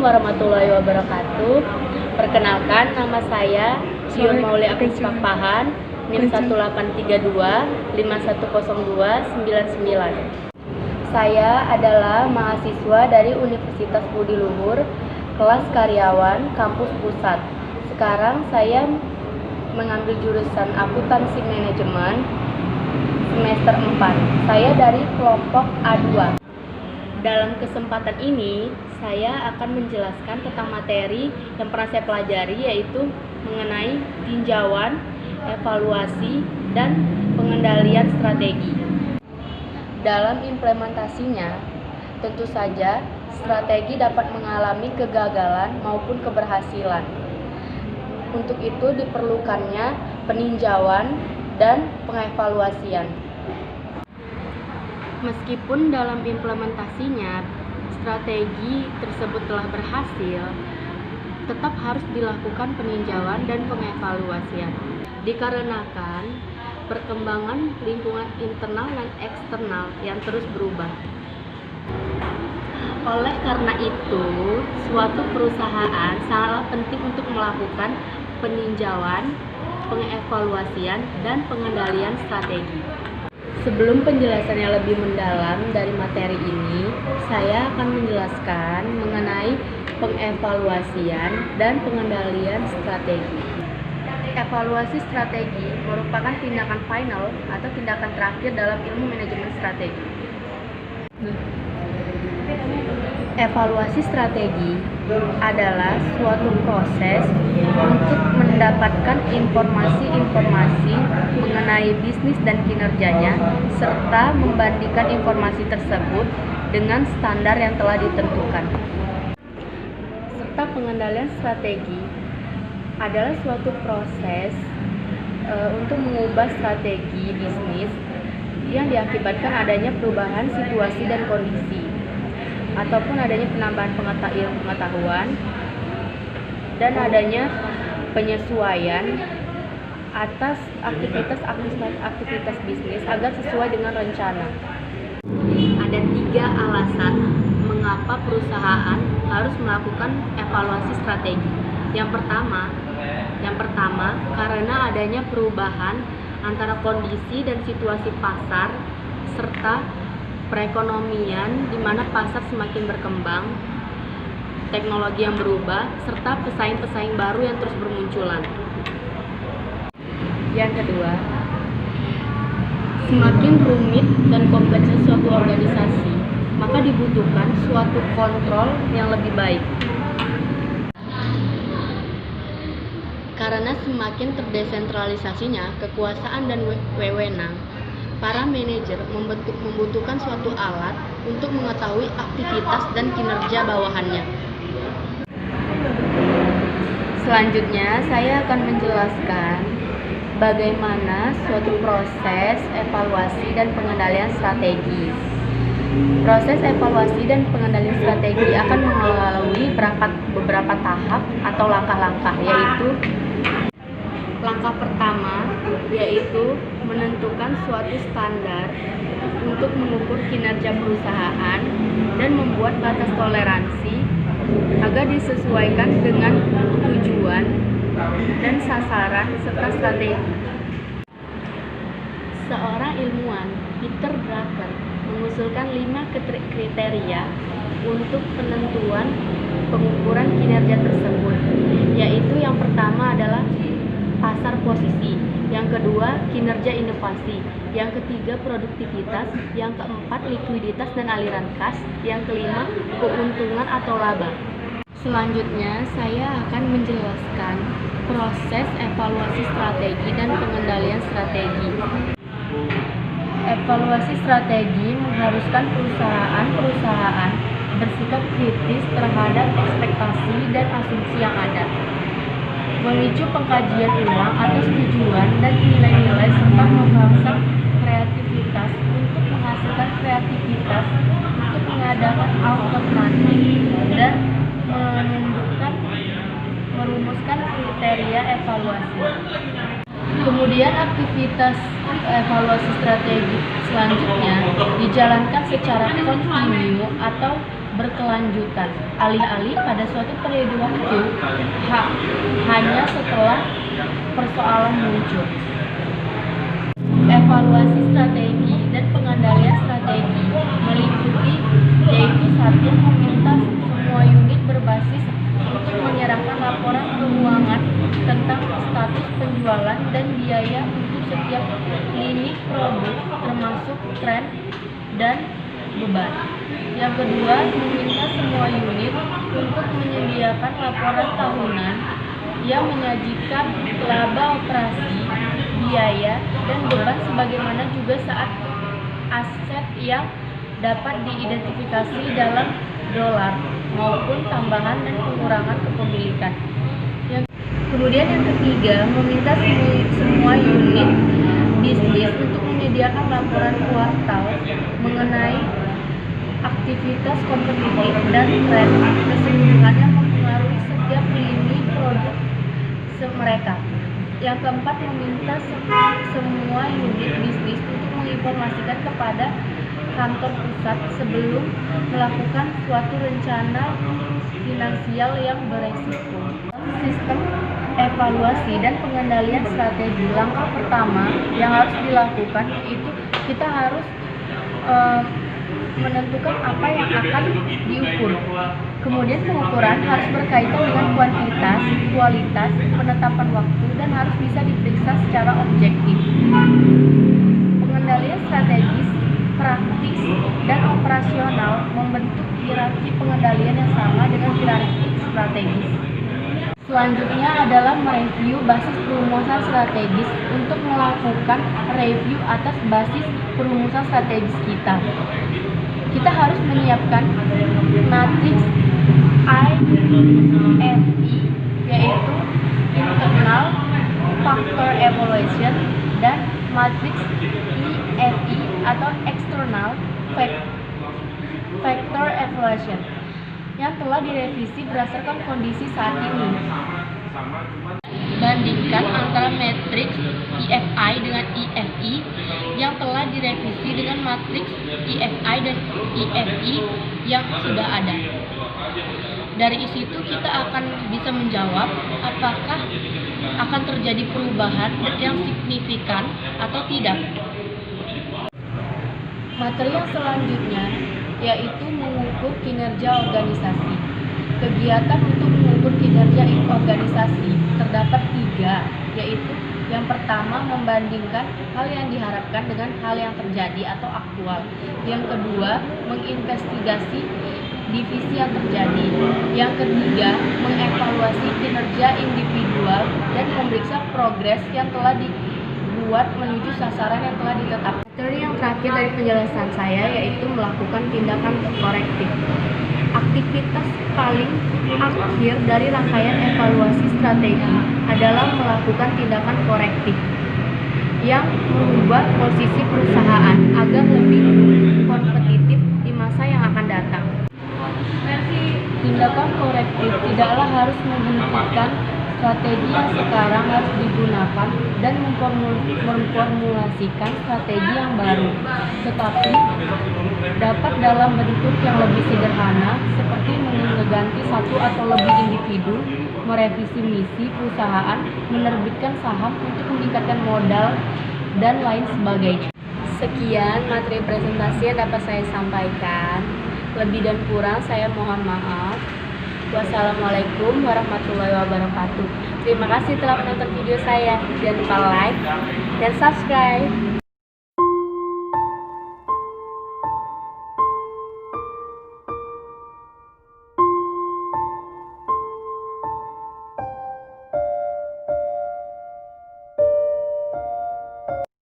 warahmatullahi wabarakatuh. Perkenalkan, nama saya Sion Mauli Apis Pakpahan, NIM 1832-5102-99. Saya adalah mahasiswa dari Universitas Budi Luhur, kelas karyawan, kampus pusat. Sekarang saya mengambil jurusan akuntansi manajemen semester 4. Saya dari kelompok A2. Dalam kesempatan ini, saya akan menjelaskan tentang materi yang pernah saya pelajari, yaitu mengenai tinjauan, evaluasi, dan pengendalian strategi. Dalam implementasinya, tentu saja strategi dapat mengalami kegagalan maupun keberhasilan. Untuk itu diperlukannya peninjauan dan pengevaluasian. Meskipun dalam implementasinya strategi tersebut telah berhasil, tetap harus dilakukan peninjauan dan pengevaluasian. Dikarenakan perkembangan lingkungan internal dan eksternal yang terus berubah. Oleh karena itu, suatu perusahaan sangatlah penting untuk melakukan peninjauan, pengevaluasian, dan pengendalian strategi. Sebelum penjelasannya lebih mendalam dari materi ini, saya akan menjelaskan mengenai pengevaluasian dan pengendalian strategi. Evaluasi strategi merupakan tindakan final atau tindakan terakhir dalam ilmu manajemen strategi. Evaluasi strategi adalah suatu proses untuk mendapatkan informasi-informasi mengenai bisnis dan kinerjanya, serta membandingkan informasi tersebut dengan standar yang telah ditentukan. Serta pengendalian strategi adalah suatu proses untuk mengubah strategi bisnis yang diakibatkan adanya perubahan situasi dan kondisi, ataupun adanya penambahan pengetahuan dan adanya penyesuaian atas aktivitas bisnis agar sesuai dengan rencana. Ada 3 alasan mengapa perusahaan harus melakukan evaluasi strategi. Yang pertama, karena adanya perubahan antara kondisi dan situasi pasar serta perekonomian di mana pasar semakin berkembang, teknologi yang berubah, serta pesaing-pesaing baru yang terus bermunculan. Yang kedua, semakin rumit dan kompleksnya suatu organisasi, maka dibutuhkan suatu kontrol yang lebih baik. Karena semakin terdesentralisasinya kekuasaan dan wewenang, para manajer membutuhkan suatu alat untuk mengetahui aktivitas dan kinerja bawahannya. Selanjutnya, saya akan menjelaskan bagaimana suatu proses evaluasi dan pengendalian strategi. Proses evaluasi dan pengendalian strategi akan melalui beberapa tahap atau langkah-langkah, yaitu langkah pertama yaitu menentukan suatu standar untuk mengukur kinerja perusahaan dan membuat batas toleransi agar disesuaikan dengan tujuan dan sasaran serta strategi. Seorang ilmuwan, Peter Drucker, mengusulkan 5 kriteria untuk penentuan pengukuran kinerja tersebut, yaitu yang pertama adalah pasar posisi, yang kedua kinerja inovasi, yang ketiga produktivitas, yang keempat likuiditas dan aliran kas, yang kelima keuntungan atau laba. Selanjutnya saya akan menjelaskan proses evaluasi strategi dan pengendalian strategi. Evaluasi strategi mengharuskan perusahaan bersikap kritis terhadap ekspektasi dan asumsi yang ada, memicu pengkajian ulang atas tujuan dan nilai-nilai serta merangsang kreativitas untuk menghasilkan kreativitas untuk mengadakan alternatif dan merumuskan kriteria evaluasi. Kemudian aktivitas evaluasi strategi selanjutnya dijalankan secara kontinu atau berkelanjutan, alih-alih pada suatu periode waktu hanya setelah persoalan muncul. Evaluasi strategi dan pengendalian strategi meliputi yaitu satu, meminta semua unit berbasis untuk menyerahkan laporan keuangan tentang status penjualan dan biaya untuk setiap lini produk termasuk tren dan beban. Yang kedua, meminta semua unit untuk menyediakan laporan tahunan yang menyajikan laba operasi, biaya, dan beban sebagaimana juga saat aset yang dapat diidentifikasi dalam dolar maupun tambahan dan pengurangan kepemilikan. Kemudian yang ketiga, meminta semua unit bisnis untuk menyediakan laporan kuartal mengenai aktivitas kompetitif dan tren keseluruhan yang mempengaruhi setiap lini produk mereka. Yang keempat, meminta semua unit bisnis untuk menginformasikan kepada kantor pusat sebelum melakukan suatu rencana finansial yang beresiko. Sistem evaluasi dan pengendalian strategi, langkah pertama yang harus dilakukan yaitu kita harus menentukan apa yang akan diukur. Kemudian pengukuran harus berkaitan dengan kuantitas, kualitas, penetapan waktu, dan harus bisa diperiksa secara objektif. Pengendalian strategis, praktis, dan operasional membentuk hierarki pengendalian yang sama dengan hierarki strategis. Selanjutnya adalah mereview basis perumusan strategis untuk melakukan review atas basis perumusan strategis kita. Kita harus menyiapkan matriks IFE yaitu internal factor evaluation dan matriks EFE atau external factor evaluation yang telah direvisi berdasarkan kondisi saat ini. Bandingkan antara matriks EFI dengan EFE yang telah direvisi dengan matriks EFI dan EFE yang sudah ada. Dari situ kita akan bisa menjawab apakah akan terjadi perubahan yang signifikan atau tidak. Materi yang selanjutnya yaitu mengukur kinerja organisasi. Kegiatan untuk mengukur kinerja organisasi terdapat 3, yaitu yang pertama membandingkan hal yang diharapkan dengan hal yang terjadi atau aktual. Yang kedua, menginvestigasi divisi yang terjadi. Yang ketiga, mengevaluasi kinerja individual dan memeriksa progres yang telah dibuat menuju sasaran yang telah ditetapkan. Materi yang terakhir dari penjelasan saya yaitu melakukan tindakan korektif. Aktivitas paling akhir dari rangkaian evaluasi strategi adalah melakukan tindakan korektif yang mengubah posisi perusahaan agar lebih kompetitif di masa yang akan datang. Tindakan korektif tidaklah harus menghentikan strategi yang sekarang harus digunakan dan memformulasikan strategi yang baru, tetapi dapat dalam bentuk yang lebih sederhana seperti mengganti satu atau lebih individu, merevisi misi perusahaan, menerbitkan saham untuk meningkatkan modal, dan lain sebagainya. Sekian materi presentasi yang dapat saya sampaikan. Lebih dan kurang saya mohon maaf. Wassalamualaikum warahmatullahi wabarakatuh. Terima kasih telah menonton video saya. Jangan lupa like dan subscribe.